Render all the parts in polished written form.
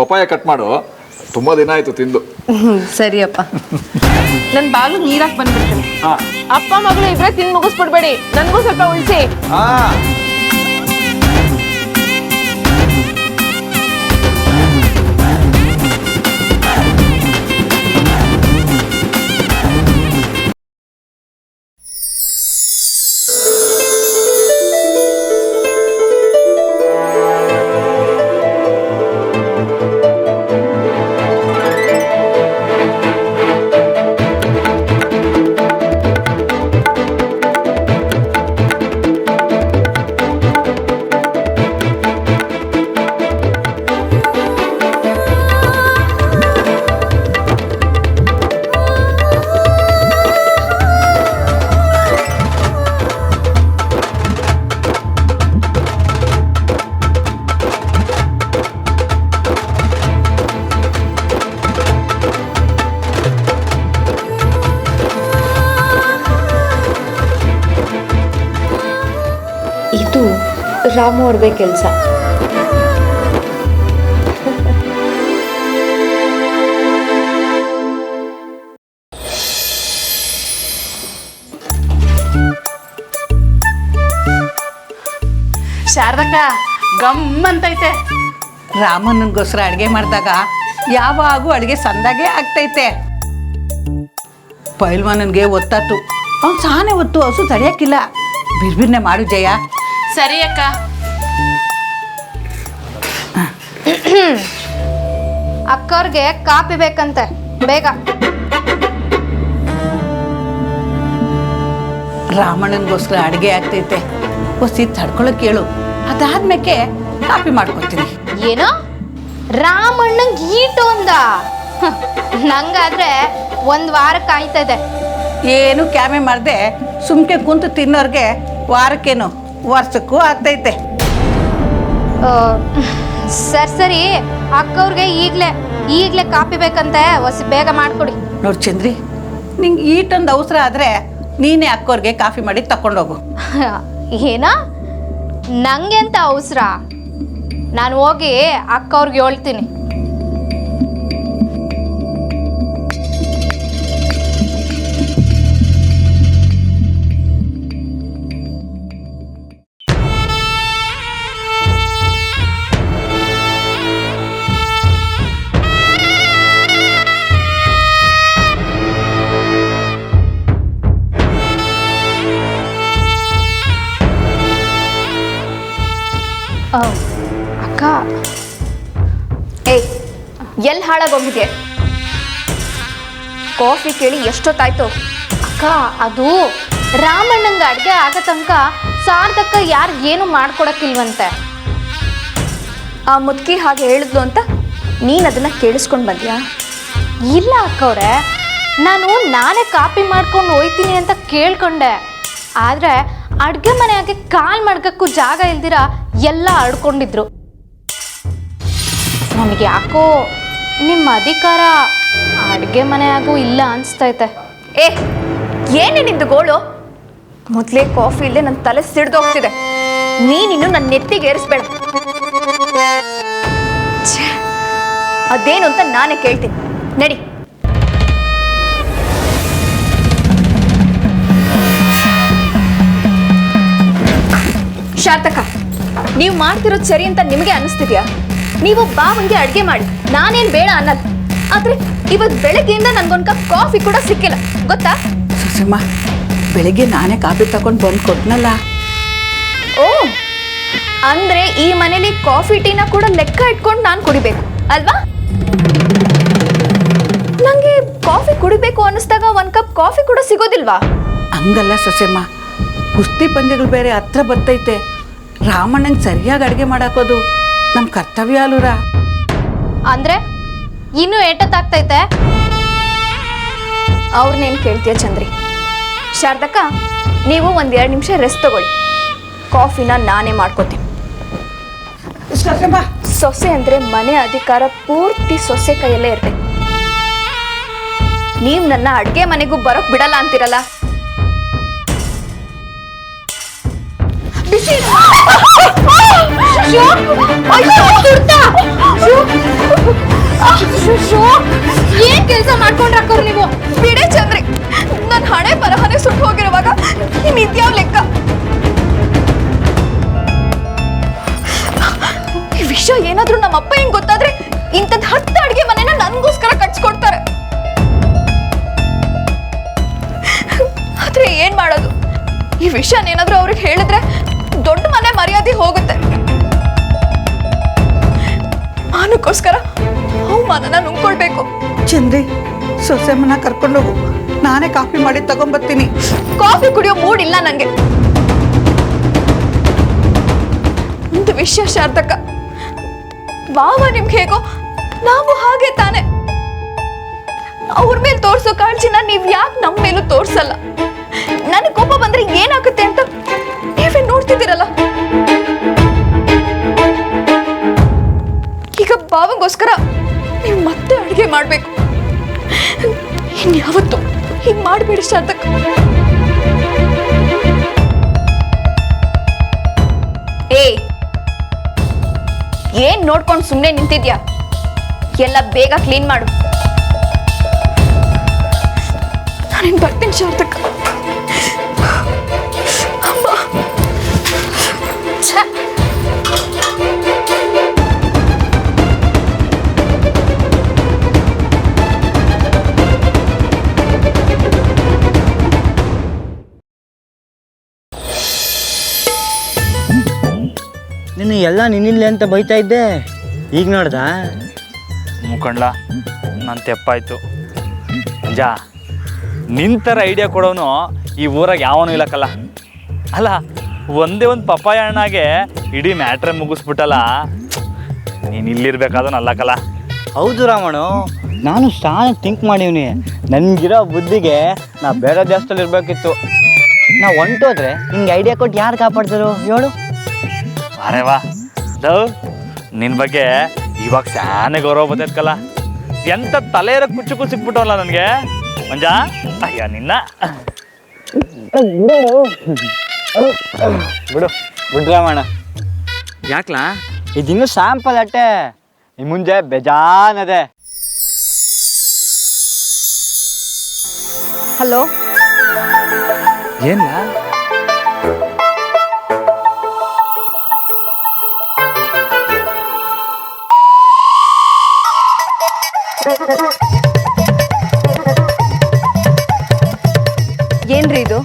Papaya cut ಮಾಡು, ತುಂಬಾ ದಿನ ಆಯ್ತು ತಿಂದು. ಸರಿಯಪ್ಪ. ನನ್ ಬಾಗ್ಲು ನೀರಾಕ್ ಬಂದ್ಬಿಡ್ತೀನಿ. ಹಾ ಅಪ್ಪ ಮಗಳು ಇಬ್ರೇ ತಿಂದು ಮುಗಿಸ್ಬಿಡ್ಬೇಡಿ, ನನ್ಗೂ ಸ್ವಲ್ಪ ಉಳಿಸಿ. ಹಾ ಇದು ರಾಮು ಅವ್ರದೇ ಕೆಲಸ. ಶಾರದಕ್ಕ ಗಮ್ಮಂತೈತೆ. ರಾಮಣ್ಣನಿಗೋಸ್ಕರ ಅಡುಗೆ ಮಾಡಿದಾಗ ಯಾವಾಗೂ ಅಡುಗೆ ಸಂದಾಗೆ ಆಗ್ತೈತೆ. ಪೈಲ್ವಾನನ್ಗೆ ಒತ್ತಾತು, ಅವ್ನು ಸಾನೆ ಹೊತ್ತು ಹಸು ತಡೆಯೋಕ್ಕಿಲ್ಲ. ಬಿರ್ಬಿರ್ನೆ ಮಾಡು ಜಯ. ಸರಿ ಅಕ್ಕ. ಅಕ್ಕವ್ರಿಗೆ ಕಾಪಿ ಬೇಕಂತೆ, ಬೇಗ. ರಾಮಣ್ಣನಿಗೋಸ್ಕರ ಅಡುಗೆ ಆಗ್ತೈತೆ, ಹೊಸಿ ತಡ್ಕೊಳಕ್ಕೆ ಹೇಳು. ಅದಾದ್ಮೇಲೆ ಕಾಪಿ ಮಾಡ್ಕೊತೀನಿ. ಏನೋ ರಾಮಣ್ಣಂಗೆ ಈಟು ಅಂದ? ನಂಗಾದ್ರೆ 1 ವಾರ ಕಾಯ್ತದೆ. ಏನು ಕ್ಯಾಮೆ ಮಾಡದೆ ಸುಮ್ಕೆ ಕುಂತು ತಿನ್ನೋರ್ಗೆ ವಾರಕ್ಕೇನು ವರ್ಷಕ್ಕೂ ಆಗ್ತೈತೆ. ಸರಿ ಅಕ್ಕವ್ರಿಗೆ ಈಗಲೇ ಕಾಪಿ ಬೇಕಂತೆ, ಹೊಸ ಬೇಗ ಮಾಡ್ಕೊಡಿ. ನೋಡಿ ಚಂದ್ರಿ, ನಿಂಗೆ ಈಟೊಂದು ಅವಸರ ಆದರೆ ನೀನೇ ಅಕ್ಕೋರ್ಗೆ ಕಾಫಿ ಮಾಡಿ ತಗೊಂಡೋಗು. ಏನ ನಂಗೆ ಅಂತ ಅವಸರ? ನಾನು ಹೋಗಿ ಅಕ್ಕವ್ರಿಗೆ ಹೇಳ್ತೀನಿ. ಅಕ್ಕ, ಎಲ್ಲಿ ಹಾಳಾಗೋಗಿದೆ? ಕಾಫಿ ಕೇಳಿ ಎಷ್ಟೊತ್ತಾಯ್ತು? ಅಕ್ಕ, ಅದು ರಾಮಣ್ಣಂಗೆ ಅಡುಗೆ ಆಗೋ ತನಕ ಸಾರ್ದಕ್ಕ ಯಾರು ಏನು ಮಾಡ್ಕೊಡಕ್ಕಿಲ್ವಂತೆ. ಆ ಮುದುಕಿ ಹಾಗೆ ಹೇಳಿದ್ಲು ಅಂತ ನೀನು ಅದನ್ನು ಕೇಳಿಸ್ಕೊಂಡು ಬಂದ್ಯಾ? ಇಲ್ಲ ಅಕ್ಕವ್ರೆ, ನಾನೇ ಕಾಪಿ ಮಾಡ್ಕೊಂಡು ಹೋಯ್ತೀನಿ ಅಂತ ಕೇಳ್ಕೊಂಡೆ. ಆದರೆ ಅಡುಗೆ ಮನೆಯಾಗೆ ಕಾಲು ಮಡ್ಗಕ್ಕೂ ಜಾಗ ಇಲ್ದಿರ ಎಲ್ಲ ಆಡ್ಕೊಂಡಿದ್ರು. ನನಗೆ ಯಾಕೋ ನಿಮ್ಮ ಅಧಿಕಾರ ಅಡುಗೆ ಮನೆಯಾಗೂ ಇಲ್ಲ ಅನಿಸ್ತೈತೆ. ಏನೇ ನಿಂದು ಗೋಳು? ಮೊದಲೇ ಕಾಫಿ ಇಲ್ಲದೆ ನನ್ನ ತಲೆ ಸಿಡ್ದೋಗ್ತಿದೆ. ನೀನಿನ್ನು ನನ್ನ ನೆತ್ತಿಗೆ ಏರಿಸ್ಬೇಡ. ಅದೇನು ಅಂತ ನಾನೇ ಕೇಳ್ತೀನಿ, ನಡಿ. ಶಾರ್ತಕ, ನೀವು ಮಾಡ್ತಿರೋದು ಸರಿ ಅಂತ ನಿಮಗೆ ಅನಿಸ್ತಿದ್ಯಾ? ನೀವು ಬಾವಂಗೆ ಅಡುಗೆ ಮಾಡಿ, ನಾನೇನು ಬೇಡ ಅನ್ನಲ್ಲ. ಆದರೆ ಇವತ್ತು ಬೆಳಗ್ಗೆಯಿಂದ ನನಗೊಂದು ಕಪ್ ಕಾಫಿ ಕೂಡ ಸಿಕ್ಕಿಲ್ಲ, ಗೊತ್ತಾ? ಸುಸಮ್ಮ, ಬೆಳಿಗ್ಗೆ ನಾನೇ ಕಾಫಿ ತಗೊಂಡು ಬಂದು ಕೊಟ್ನಲ್ಲ. ಓ, ಅಂದರೆ ಈ ಮನೇಲಿ ಕಾಫಿ ಟೀನ ಕೂಡ ಲೆಕ್ಕ ಇಟ್ಕೊಂಡು ನಾನು ಕುಡಿಬೇಕು ಅಲ್ವಾ? ನನಗೆ ಕಾಫಿ ಕುಡಿಬೇಕು ಅನ್ನಿಸ್ದಾಗ 1 ಕಪ್ ಕಾಫಿ ಕೂಡ ಸಿಗೋದಿಲ್ವಾ? ಹಂಗಲ್ಲ ಸೊಸೆಮ್ಮ, ಕುಸ್ತಿ ಪಂದ್ಯಗಳು ಬೇರೆ ಹತ್ರ ಬರ್ತೈತೆ. ರಾಮಣ್ಣಂಗೆ ಸರಿಯಾಗಿ ಅಡುಗೆ ಮಾಡಾಕೋದು ನಮ್ಮ ಕರ್ತವ್ಯ ಅಲ್ಲೂರ. ಅಂದರೆ ಇನ್ನೂ ಏಟತ್ತಾಗ್ತೈತೆ? ಅವ್ರನ್ನೇನು ಕೇಳ್ತೀಯ ಚಂದ್ರಿ? ಶಾರದಕ್ಕ, ನೀವು 1-2 ನಿಮಿಷ ರೆಸ್ಟ್ ತಗೊಳ್ಳಿ. ಕಾಫಿನ ನಾನೇ ಮಾಡ್ಕೋತೀನಿ. ಸೊಸೆ ಅಂದರೆ ಮನೆ ಅಧಿಕಾರ ಪೂರ್ತಿ ಸೊಸೆ ಕೈಯಲ್ಲೇ ಇರ್ತೈತೆ. ನೀವು ನನ್ನ ಅಡುಗೆ ಮನೆಗೂ ಬರೋಕ್ ಬಿಡಲ್ಲ ಅಂತಿರಲ್ಲ. ಬಿಸಿ ನೀವು ಬಿಡೆ ಚಂದ್ರಿ. ನನ್ನ ಹಣೆ ಬರಹನೆ ಸುಟ್ಟು ಹೋಗಿರುವಾಗ ಇನ್ಯಾವ ಲೆಕ್ಕ? ಈ ವಿಷಯ ಏನಾದ್ರೂ ನಮ್ಮಪ್ಪ ಹೆಂಗ್ ಗೊತ್ತಾದ್ರೆ ಇಂಥದ್ 10 ಅಡಿಗೆ ಮನೆನ ನನ್ಗೋಸ್ಕರ ಕಟ್ಸ್ಕೊಡ್ತಾರೆ. ಆದ್ರೆ ಏನ್ ಮಾಡೋದು? ಈ ವಿಷಯನೇನಾದ್ರೂ ಅವ್ರಿಗೆ ಹೇಳಿದ್ರೆ ದೊಡ್ಡ ಮನೆ ಮರ್ಯಾದೆ ಹೋಗುತ್ತೆ. ಮಾನಕ್ಕೋಸ್ಕರ ಅವಮಾನನ ನುಂಗ್ಕೊಳ್ಬೇಕು. ಚಂದ್ರಿ, ಸೊಸೆಮ್ಮನ ಕರ್ಕೊಂಡೋಗು, ನಾನೇ ಕಾಫಿ ಮಾಡಿ ತಗೊಂಬರ್ತೀನಿ. ಕಾಫಿ ಕುಡಿಯೋ ಮೂಡ್ ಇಲ್ಲ ನಂಗೆ. ಒಂದು ವಿಷಯ ಶಾರದಕ್ಕ, ಬಾವ ನಿಮ್ಗೆ ಹೇಗೋ ನಾವು ಹಾಗೆ ತಾನೆ. ಅವ್ರ ಮೇಲೆ ತೋರ್ಸೋ ಕಾಳಜಿನ ನೀವ್ ಯಾಕೆ ನಮ್ಮ ಮೇಲೂ ತೋರ್ಸಲ್ಲ? ನನಗೆ ಕೋಪ ಬಂದ್ರೆ ಏನಾಗುತ್ತೆ ಅಂತ ನೀವೇ ನೋಡ್ತಿದ್ದೀರಲ್ಲ. ಈಗ ಬಾವಂಗೋಸ್ಕರ ನೀವು ಮತ್ತೆ ಅಡುಗೆ ಮಾಡ್ಬೇಕು. ಇನ್ಯಾವತ್ತು ಹೀಗೆ ಮಾಡಬೇಡಿ ಶಾರದಕ್ಕ. ಏಯ್, ಏನ್ ನೋಡ್ಕೊಂಡು ಸುಮ್ಮನೆ ನಿಂತಿದ್ಯಾ? ಎಲ್ಲ ಬೇಗ ಕ್ಲೀನ್ ಮಾಡು. ನಾನೇನು ಬರ್ತೀನಿ ಶಾರದಕ್ಕ. ಅಮ್ಮ, ಛೆ. ನಿನ್ನ ಎಲ್ಲ ನಿನ್ನಿಲ್ಲ ಅಂತ ಬೈತಾ ಇದ್ದೆ, ಈಗ ನೋಡ್ದ ಮುಖಂಡ್ಲ ನನ್ನ ತೆಪ್ಪಾಯ್ತು. ಜಾ ನಿಂತರ ಐಡಿಯಾ ಕೊಡೋನು ಈ ಊರಾಗ ಯಾವನೂ ಇಲ್ಲಕ್ಕಲ್ಲ. ಅಲ್ಲ, ಒಂದೇ ಒಂದು ಪಪ್ಪಾಯ ಹಣ್ಣಾಗೆ ಇಡೀ ಮ್ಯಾಟ್ರೆ ಮುಗಿಸ್ಬಿಟ್ಟಲ್ಲ. ನೀನು ಇಲ್ಲಿರ್ಬೇಕಾದನು ಅಲ್ಲಕ್ಕಲ್ಲ. ಹೌದು ರಾಮಣ್ಣು, ನಾನು ಸ್ಟಾನ್ ಥಿಂಕ್ ಮಾಡೀವ್ನಿ. ನನಗಿರೋ ಬುದ್ಧಿಗೆ ನಾ ಬೇರೆ ದೇಶದಲ್ಲಿ ಇರಬೇಕಿತ್ತು. ನಾ ಹೊಂಟೋದ್ರೆ ಹಿಂಗೆ ಐಡಿಯಾ ಕೊಟ್ಟು ಯಾರು ಕಾಪಾಡ್ತಾರೋ ಹೇಳು? ಅರೆ ವಾ ಲವ್, ನಿನ್ನ ಬಗ್ಗೆ ಇವಾಗ ಶಾನೆ ಗೌರವ ಬರ್ತೈತ್ಕಲ್ಲ. ಎಂಥ ತಲೆ ಇರೋ ಕುಚ್ಚು ಸಿಕ್ಬಿಟ್ಟವಲ್ಲ ನನಗೆ ಮಂಜಾ. ಅಯ್ಯ ನಿನ್ನ ಬಿಡು ರಾಮಣ್ಣ. ಯಾಕ್ಲಾ? ಇದಿನ್ನೂ ಸ್ಯಾಂಪಲ್ ಅಟ್ಟೆ, ಈ ಮುಂಜೆ ಬೇಜಾನದೆ. ಹಲೋ, ಏನ? ಏನ್ರಿ ಇದು?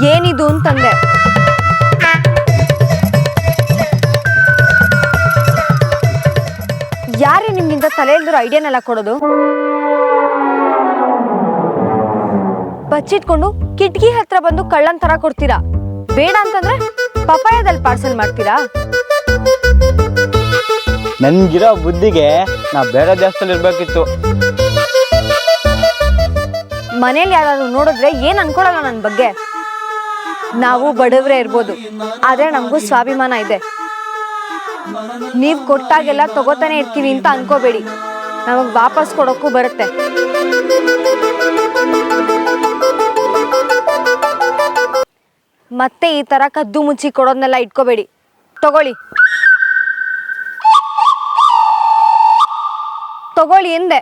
ಏನಿದು ಅಂತಂದೆ. ಯಾರೇ ನಿಮ್ಗಿಂತ ತಲೆ ಇಲ್ದಿರೋ ಐಡಿಯಾನೆಲ್ಲ ಕೊಡೋದು? ಬಚ್ಚಿಟ್ಕೊಂಡು ಕಿಟಕಿ ಹತ್ರ ಬಂದು ಕಳ್ಳನ್ ತರ ಕೊಡ್ತೀರಾ. ಬೇಡ ಅಂತಂದ್ರೆ ಪಪಾಯದಲ್ಲಿ ಪಾರ್ಸಲ್ ಮಾಡ್ತೀರಾ. ನನಗಿರೋ ಬುದ್ಧಿಗೆ ನಾ ಬೇರೆ ದೇಶದಲ್ಲಿ ಇರಬೇಕಿತ್ತು. ಮನೇಲಿ ಯಾರಾದ್ರೂ ನೋಡಿದ್ರೆ ಏನ್ ಅನ್ಕೊಳಲ್ಲ ನನ್ನ ಬಗ್ಗೆ. ನಾವು ಬಡವ್ರೆ ಇರ್ಬೋದು, ಆದ್ರೆ ನಮಗೂ ಸ್ವಾಭಿಮಾನ ಇದೆ. ನೀವ್ ಕೊಟ್ಟಾಗೆಲ್ಲ ತಗೋತಾನೆ ಇರ್ತೀವಿ ಅಂತ ಅನ್ಕೋಬೇಡಿ. ನಮಗ್ ವಾಪಸ್ ಕೊಡೋಕ್ಕೂ ಬರುತ್ತೆ. ಮತ್ತೆ ಈ ತರ ಕದ್ದು ಮುಚ್ಚಿ ಕೊಡೋದನ್ನೆಲ್ಲ ಇಟ್ಕೋಬೇಡಿ. ತಗೊಳ್ಳಿ ತಗೊಳ್ಳಿ ಎಂದೆ.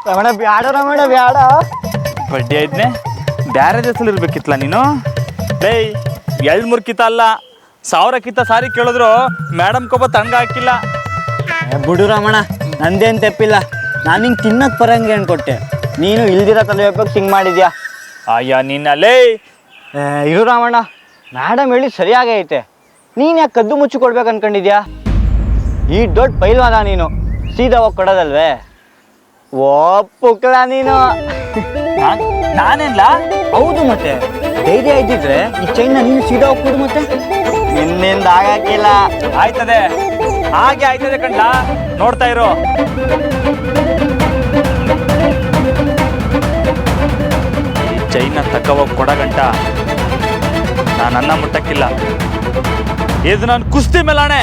ರಮಣ ಬ್ಯಾಡ, ರಮಣ ಬ್ಯಾಡ. ಬಡ್ಡಿ ಐದ್ನೆ ಬ್ಯಾರೆ ದೇಶದಲ್ಲಿ ಇರ್ಬೇಕಿತ್ತಲ್ಲ ನೀನು. ಲೇ, 2-3 ಕಿತ ಅಲ್ಲ, 1000 ಕಿತ ಸಾರಿ ಕೇಳಿದ್ರು ಮೇಡಮ್ ಕೊಬ್ಬ ತಣ್ಣಗ ಹಾಕಿಲ್ಲ. ಬಿಡು ರಮಣ, ನಂದೇನು ತೆಪ್ಪಿಲ್ಲ. ನಾನು ಹಿಂಗೆ ತಿನ್ನಕ್ಕೆ ಬರಂಗೆ ಅನ್ಕೊಟ್ಟೆ, ನೀನು ಇಲ್ದಿರೋ ತಲೆ ವ್ಯಾಪಕ್ಕೆ ಹಿಂಗೆ ಮಾಡಿದ್ಯಾ. ಅಯ್ಯ ನಿನ್ನಲ್ಲೇ ಇರು ರಾಮಣ್ಣ, ಮೇಡಮ್ ಹೇಳಿ ಸರಿಯಾಗೈತೆ. ನೀನು ಯಾಕೆ ಕದ್ದು ಮುಚ್ಚಿ ಕೊಡ್ಬೇಕು ಅನ್ಕೊಂಡಿದ್ಯಾ? ಈ ದೊಡ್ಡ ಪೈಲ್ವಾನ ನೀನು, ಸೀದಾ ಹೋಗಿ ಕೊಡೋದಲ್ವೇ? ಓ ಪುಕ್ಳ ನೀನು. ನಾನೇನ್ಲ? ಹೌದು ಮತ್ತೆ, ಧೈರ್ಯ ಇದ್ದಿದ್ರೆ ಈ ಚೈನ್ನ ನೀನು ಸೀದಾ ಹೋಗ್ಕೊಡು. ಮತ್ತೆ ನಿನ್ನಿಂದ ಆಗಾಕಿಲ್ಲ. ಆಯ್ತದೆ, ಹಾಗೆ ಆಯ್ತದೆ ಕಣ್ಣ, ನೋಡ್ತಾ ಇರೋ. ಈ ಚೈನ್ನ ತಕ್ಕ ಹೋಗಿ ಕೊಡಗಂಟ ನಾನು ಅನ್ನ ಮುಟ್ಟಕ್ಕಿಲ್ಲ. ಇದು ನನ್ನ ಕುಸ್ತಿ ಮೇಲಾಣೆ.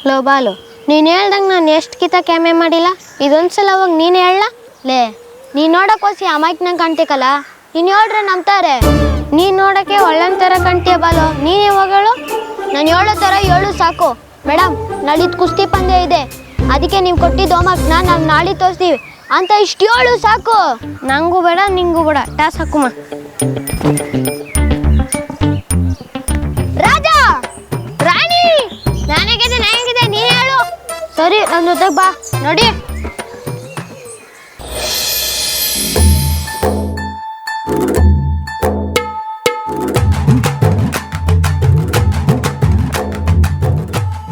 ಲೋ ಬಾಲು, ನೀನು ಹೇಳ್ದಂಗೆ ನಾನು ಎಷ್ಟು ಕಿತ ಕ್ಯಾಮೆ ಮಾಡಿಲ್ಲ. ಇದೊಂದ್ಸಲ ಹೋಗಿ ನೀನು ಹೇಳ ಲೇ. ನೀನು ನೋಡೋಕೋಸಿ ಅಮಾಯ್ಕನಂಗೆ ಕಾಣ್ತಿಕಲ್ಲ, ನೀನು ಹೇಳ್ರೆ ನಂಬ್ತಾರೆ. ನೀನು ನೋಡೋಕ್ಕೆ ಒಳ್ಳೆ ಥರ ಕಾಣ್ತೀಯ ಬಾಲು, ನೀನೇ ಹೋಗಳು. ನಾನು ಹೇಳೋ ಥರ ಹೇಳು ಸಾಕು. ಮೇಡಮ್, ನಾಳಿದ್ದು ಕುಸ್ತಿ ಪಂದ್ಯ ಇದೆ, ಅದಕ್ಕೆ ನೀವು ಕೊಟ್ಟಿದ್ದು ಹೋಮ್ವರ್ಕ್ನ ನಾವು ನಾಳೆ ತೋರಿಸ್ತೀವಿ ಅಂತ ಇಷ್ಟು ಹೇಳು ಸಾಕು. ನಂಗೂ ಬೇಡ ನಿಂಗೂ ಬೇಡ, ಟಾಸ್ ಹಾಕುಮ. ರಾಜ, ರಾಣಿ, ನನಗಿದೆ ನೀನು ಹೇಳು. ಸರಿ, ನನ್ನ ಜೊತೆಗೆ ಬಾ. ನೋಡಿ,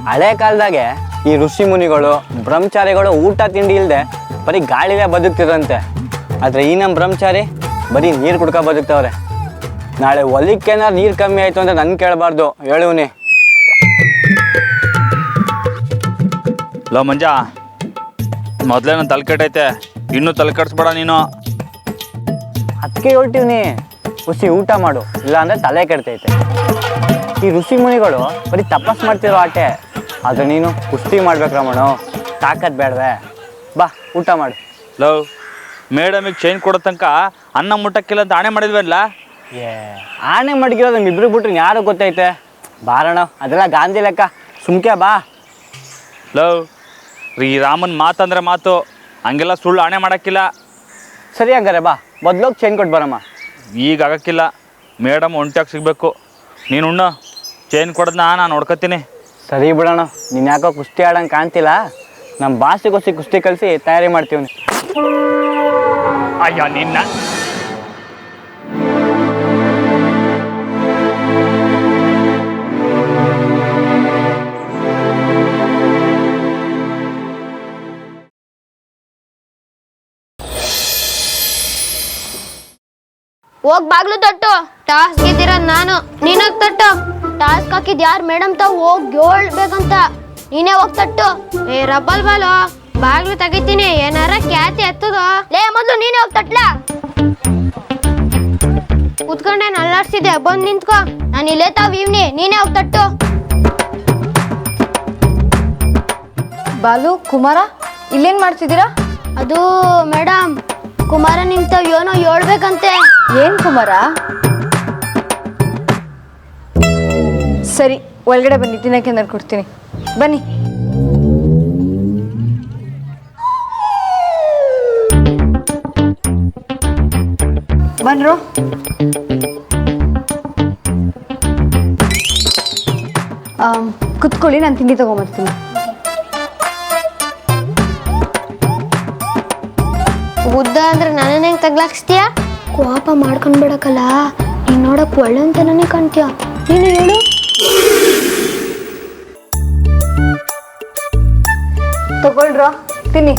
ಹಳೆ ಕಾಲದಾಗೆ ಈ ಋಷಿ ಮುನಿಗಳು ಬ್ರಹ್ಮಚಾರಿಗಳು ಊಟ ತಿಂಡಿ ಇಲ್ಲದೆ ಬರೀ ಗಾಳಿಲೇ ಬದುಕ್ತಿರಂತೆ. ಆದರೆ ಈ ನಮ್ಮ ಬ್ರಹ್ಮಚಾರಿ ಬರೀ ನೀರು ಕುಡ್ಕೊ ಬದುಕ್ತವ್ರೆ. ನಾಳೆ ಹೊಲಿಕ್ಕೇನಾರು ನೀರು ಕಮ್ಮಿ ಆಯಿತು ಅಂತ ನನ್ನ ಕೇಳಬಾರ್ದು, ಹೇಳುವನಿ. ಲೋ ಮಂಜ, ಮೊದಲೇ ನನ್ನ ತಲೆ ಕೆಟ್ಟೈತೆ, ಇನ್ನೂ ತಲೆ ಕೆಡಿಸ್ಬೇಡ ನೀನು. ಅದಕ್ಕೆ ಹೇಳ್ತೀವಿ, ಋಷಿ ಊಟ ಮಾಡು, ಇಲ್ಲ ಅಂದರೆ ತಲೆ ಕೆಡ್ತೈತೆ. ಈ ಋಷಿ ಮುನಿಗಳು ಬರೀ ತಪಸ್ ಮಾಡ್ತಿರೋ ಆಟೆ, ಆದರೆ ನೀನು ಕುಸ್ತಿ ಮಾಡ್ಬೇಕು ರಮಣ. ತಾಕತ್ ಬೇಡವೆ, ಬಾ ಊಟ ಮಾಡು. ಲೋ, ಮೇಡಮಿಗೆ ಚೈನ್ ಕೊಡೋ ತನಕ ಅನ್ನ ಮುಟ್ಟಕ್ಕಿಲ್ಲ ಅಂತ ಆಣೆ ಮಾಡಿದ್ವಲ್ಲ. ಆಣೆ ಮಡಗಿರೋದು ನಮ್ಮಿಬ್ರಿಗೆ ಬಿಟ್ರೆ ಯಾರು ಗೊತ್ತೈತೆ. ಬಾರಣ, ಅದೆಲ್ಲ ಗಾಂಧಿ ಲೆಕ್ಕ, ಸುಮ್ಕೆ ಬಾ. ಲೋ, ಈ ರಾಮನ್ ಮಾತಂದ್ರೆ ಮಾತು, ಹಂಗೆಲ್ಲ ಸುಳ್ಳು ಆಣೆ ಮಾಡೋಕ್ಕಿಲ್ಲ. ಸರಿ ಹಂಗಾರೆ ಬಾ, ಮೊದ್ಲೋಗಿ ಚೈನ್ ಕೊಟ್ಟು ಬರಮ್ಮ. ಈಗ ಆಗಕ್ಕಿಲ್ಲ, ಮೇಡಮ್ ಒಂಟಿಯಾಗಿ ಸಿಗಬೇಕು. ನೀನು ಉಣ್ಣ, ಚೈನ್ ಕೊಡೋದನ್ನ ನಾನು ನೋಡ್ಕೊತೀನಿ. ಸರಿ ಬಿಡೋಣ, ನೀನು ಯಾಕೋ ಕುಸ್ತಿ ಆಡಂಗೆ ಕಾಣ್ತಿಲ್ಲ. ನಮ್ಮ ಬಾಸಿಗೋಸಿ ಕುಸ್ತಿ ಕಲಿಸಿ ತಯಾರಿ ಮಾಡ್ತೀವಿ. ಅಯ್ಯ ನಿನ್ನ. ಹೋಗ್ ಬಾಗ್ಲು ತಟ್ಟು. ಟಾಸ್ಕ್ ಗೆದ್ದಿರೋದು ನಾನು, ನೀನಾಗ ತಟ್ಟು. ಟಾಸ್ಕ್ ಹಾಕಿದ್ ಯಾರು ಮೇಡಮ್ ತಾವ್ ಹೋಗಿ ಹೇಳ್ಬೇಕಂತ, ನೀನೇ ಹೋಗ್ ತಟ್ಟು. ಏ ರಬ್ಬಲ್ ಬಾಲು, ಬಾಗ್ಲು ತೆಗಿತೀನಿ, ಏನಾರ ಕ್ಯಾತಿ ಎತ್ತದ. ಲೇ, ಮೊದ್ಲು ನೀನೇ ಹೋಗ್ ತಟ್ಲ. ಕುತ್ಕೊಂಡೆ ಅಲ್ಲಾಡ್ಸಿದೆ, ಬಂದ್ ನಿಂತ್ಕೋ. ನಾನು ಇಲ್ಲೇ ತಾವ್ ಇವ್ನಿ, ನೀನೇ ಹೋಗ್ ತಟ್ಟು. ಬಾಲು, ಕುಮಾರ, ಇಲ್ಲೇನ್ ಮಾಡ್ತಿದ್ದೀರಾ? ಅದು ಮೇಡಮ್, ಕುಮಾರ ನಿಂತಾವ್ ಏನೋ ಹೇಳ್ಬೇಕಂತೆ. ಏನ್ ಕುಮಾರ? ಸರಿ, ಒಳಗಡೆ ಬನ್ನಿ, ತಿನ್ನಕ್ಕೆ ನಾನು ಕೊಡ್ತೀನಿ, ಬನ್ನಿ. ಬನ್ರು. ಕುತ್ಕೊಳ್ಳಿ, ನಾನು ತಿಂಡಿ ತಗೊಂಬರ್ತೀನಿ. ಬುದ್ಧ ಅಂದ್ರೆ ನನ್ನನ್ನ ಹೆಂಗ್ ತಗ್ಲಾಕ್ಸ್ತೀಯ? ಕೋಪ ಮಾಡ್ಕೊಂಡ್ಬಿಡಕಲ್ಲ, ನೀನ್ ನೋಡಕ್ ಒಳ್ಳೆ ಅಂತನೇ ಕಾಣ್ತೀಯ. ನೀನು ಹೇಳು. ತಗೊಳ್ರ, ತಿನ್ನಿ.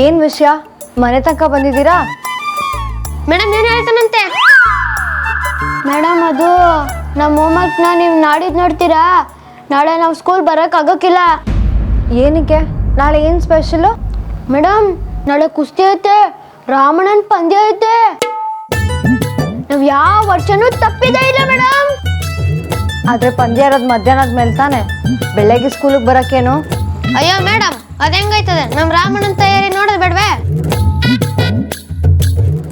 ಏನ್ ವಿಷಯ, ಮನೆ ತನಕ ಬಂದಿದ್ದೀರಾ? ಮೇಡಮ್ ಏನ್ ಹೇಳ್ತಾನಂತೆ? ಮೇಡಮ್, ಅದು ನಮ್ಮ ಹೋಮ್ವರ್ಕ್ನ ನೀವು ನಾಡಿದ್ದು ನೋಡ್ತೀರಾ? ನಾಳೆ ನಾವು ಸ್ಕೂಲ್ ಬರಕ್ ಆಗಕ್ಕಿಲ್ಲ. ಏನಕ್ಕೆ? ನಾಳೆ ಏನು ಸ್ಪೆಷಲು? ಮೇಡಮ್, ನಾಳೆ ಕುಸ್ತಿ ಐತೆ, ರಾಮಣ್ಣನ ಪಂದ್ಯ ಐತೆ. ನಾವು ಯಾವ ವರ್ಷನೂ ತಪ್ಪಿದೇ ಇಲ್ಲ ಮೇಡಮ್. ಆದ್ರೆ ಪಂದ್ಯ ಇರೋದು ಮಧ್ಯಾಹ್ನದ ಮೇಲೆ ತಾನೆ, ಬೆಳಗ್ಗೆ ಸ್ಕೂಲಿಗೆ ಬರಕ್ಕೇನು? ಅಯ್ಯೋ ಮೇಡಮ್, ಅದ್ ಹೆಂಗೈತದೆ? ನಮ್ಮ ರಾಮಣ್ಣನ ತಯಾರಿ ನೋಡೋದು ಬೇಡವೆ?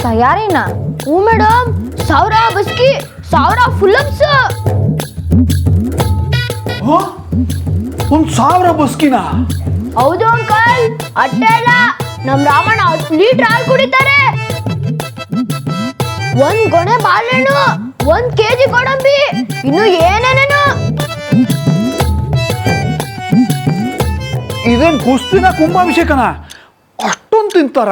ತಯಾರಿನಾ? ಹ್ಞೂ ಮೇಡಮ್, 1000 ಬಸ್ಕಿ, 1000 ಫುಲ್ಲಪ್ಸ್. 1,000 ಬಸ್ಕಿನ? ಹೌದು ಅಂಕಲ್, ಅಷ್ಟೇ ಅಲ್ಲ, ನಮ್ ರಾಮಣ್ಣ 10 ಲೀಟರ್ ಹಾಲು ಕುಡಿತಾರೆ. 1 ಗೊನೆ ಬಾಳೆಹಣ್ಣು, 1 kg ಗೋಡಂಬಿ, ಇನ್ನು ಏನೇನೇನು. ಇದೇನ್ ಕುಸ್ತಿನ ಕುಂಭಾಭಿಷೇಕನ? ಅಷ್ಟೊಂದು ತಿಂತಾರ?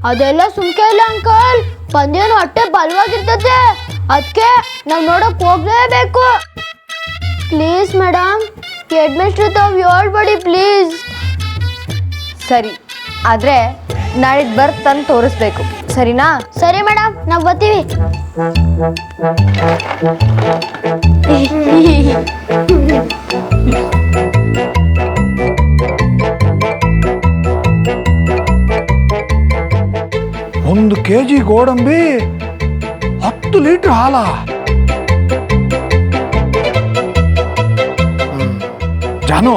ಅದೆಲ್ಲ ಸುಮ್ಕೆ ಇಲ್ಲ ಅಂಕಲ್, ಪಂದ್ಯನು ಹೊಟ್ಟೆ ಬಲವಾಗಿರ್ತದೆ, ಅದಕ್ಕೆ ನಾವ್ ನೋಡಕ್ ಹೋಗ್ಲೇಬೇಕು. ಪ್ಲೀಸ್ ಮೇಡಮ್, ಹೆಡ್ ಮಾಸ್ಟರ್ ತಾವ್ ಹೇಳ್ಬೇಡಿ ಪ್ಲೀಸ್. ಸರಿ, ಆದ್ರೆ ನಾಳಿದ್ದು ತಂದು ತೋರಿಸ್ಬೇಕು, ಸರಿನಾ? ಸರಿ ಮೇಡಮ್, ನಾವು ಬರ್ತೀವಿ. ಒಂದು KG ಗೋಡಂಬಿ 10 ಲೀಟರ್ ಹಾಲ. ಜಾನು,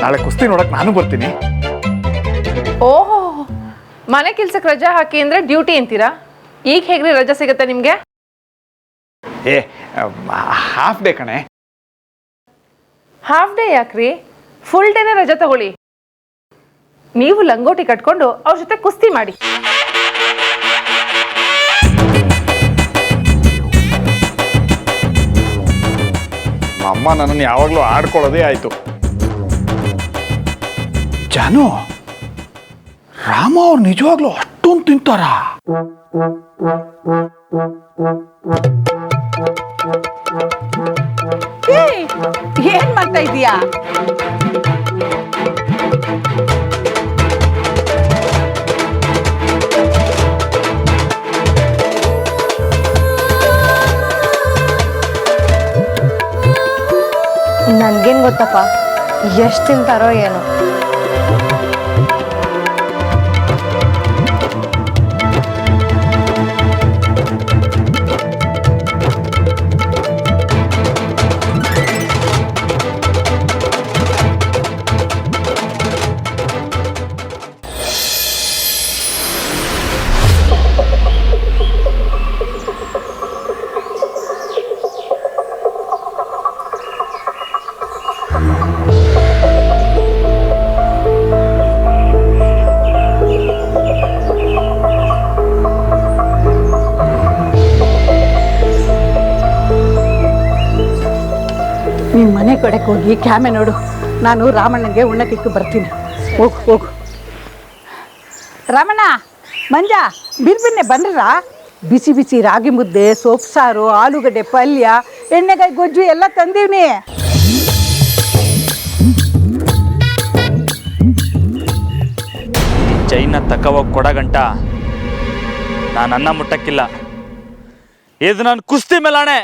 ನಾಳೆ ಕುಸ್ತಿ ನೋಡಕ್ ನಾನು ಬರ್ತೀನಿ. ಓಹೋ, ಮನೆ ಕೆಲ್ಸಕ್ಕೆ ರಜಾ ಹಾಕಿ ಅಂದ್ರೆ ಡ್ಯೂಟಿ ಅಂತೀರಾ? ಈಗ ಹೇಗ್ರಿ ರಜಾ ಸಿಗುತ್ತೆ ನಿಮ್ಗೆ? ಏ, ಹಾಫ್ ಡೇ ಕಣೆ. ಹಾಫ್ ಡೇ ಯಾಕ್ರಿ? ಫುಲ್ ಡೇನೇ ರಜಾ ತಗೊಳ್ಳಿ. ನೀವು ಲಂಗೋಟಿ ಕಟ್ಕೊಂಡು ಅವ್ರ ಜೊತೆ ಕುಸ್ತಿ ಮಾಡಿ. ಅಮ್ಮ ನನ್ನನ್ನು ಯಾವಾಗಲೂ ಆಡ್ಕೊಳ್ಳೋದೇ ಆಯ್ತು. ಜಾನು, ರಾಮ ಅವ್ರು ನಿಜವಾಗ್ಲೂ ಅಷ್ಟೊಂದು ತಿಂತಾರ? ಏನ್ ಮಾಡ್ತಾ ಇದೀಯಾ? ನನ್ಗೇನು ಗೊತ್ತಪ್ಪ, ಎಷ್ಟು ತಿಂತಾರೋ ಏನೋ. ನಿಮ್ಮ ಮನೆ ಕಡೆಗೆ ಹೋಗಿ ಕ್ಯಾಮೆ ನೋಡು. ನಾನು ರಾಮಣ್ಣನಿಗೆ ಉಣ್ಣಕ್ಕಿಟ್ಟು ಬರ್ತೀನಿ. ಹೋಗು ಹೋಗು. ರಾಮಣ್ಣ, ಮಂಜ, ಬಿರ್ಬಿನ್ನೆ ಬನ್ನಿರಾ. ಬಿಸಿ ಬಿಸಿ ರಾಗಿ ಮುದ್ದೆ, ಸೊಪ್ಪು ಸಾರು, ಆಲೂಗಡ್ಡೆ ಪಲ್ಯ, ಎಣ್ಣೆಗಾಯಿ ಗೊಜ್ಜು ಎಲ್ಲ ತಂದೀವ್ನಿ. ಚೈನ ತಕ್ಕವಾಗ ಕೊಡಗಂಟ ನಾನು ಅನ್ನ ಮುಟ್ಟಕ್ಕಿಲ್ಲ. ಇದು ನಾನು ಕುಸ್ತಿ ಮೇಲಾಣೆ.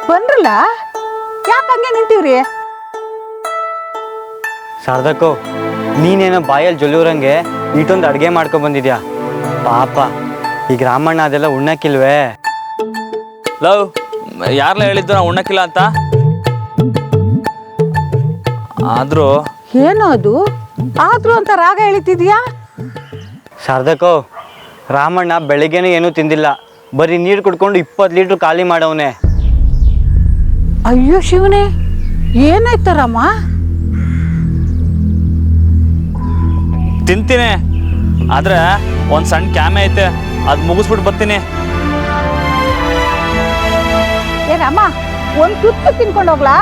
ಬಂದ್ರಲ್ಲ, ಯಾಕೆ ಹಂಗೆ ನಿಂತೀವ್ರಿ? ಶಾರದಕ್ಕೋ, ನೀನೇನೋ ಬಾಯಲ್ಲಿ ಜೊಲ್ಲೂರಂಗೆ ಇಷ್ಟೊಂದು ಅಡುಗೆ ಮಾಡ್ಕೊಂಡು ಬಂದಿದ್ಯಾ. ಪಾಪ ಈಗ ರಾಮಣ್ಣ ಅದೆಲ್ಲ ಉಣ್ಣಕ್ಕಿಲ್ವೇ? ಲವ್, ಯಾರೆಲ್ಲ ಹೇಳಿದ್ದು ನಾವು ಉಣ್ಣಕ್ಕಿಲ್ಲ ಅಂತ? ಆದರೂ ಏನೋ ಅದು ಆದ್ರೂ ಅಂತ ರಾಗ ಎಳಿತಿದ್ಯಾ? ಶಾರದಕ್ಕೋ, ರಾಮಣ್ಣ ಬೆಳಿಗ್ಗೆನೂ ಏನೂ ತಿಂದಿಲ್ಲ, ಬರೀ ನೀರು ಕುಡ್ಕೊಂಡು 20 ಲೀಟ್ರ್ ಖಾಲಿ ಮಾಡವನೆ. ಅಯ್ಯೋ ಶಿವನೇ, ಏನಾಯ್ತಾರಮ್ಮ? ತಿಂತೀನಿ, ಆದರೆ ಒಂದು ಸಣ್ಣ ಕ್ಯಾಮೆ ಐತೆ, ಅದು ಮುಗಿಸ್ಬಿಟ್ಟು ಬರ್ತೀನಿ. ಏನಮ್ಮ, ಒಂದು ತುತ್ತು ತಿನ್ಕೊಂಡು ಹೋಗ್ಲಾ?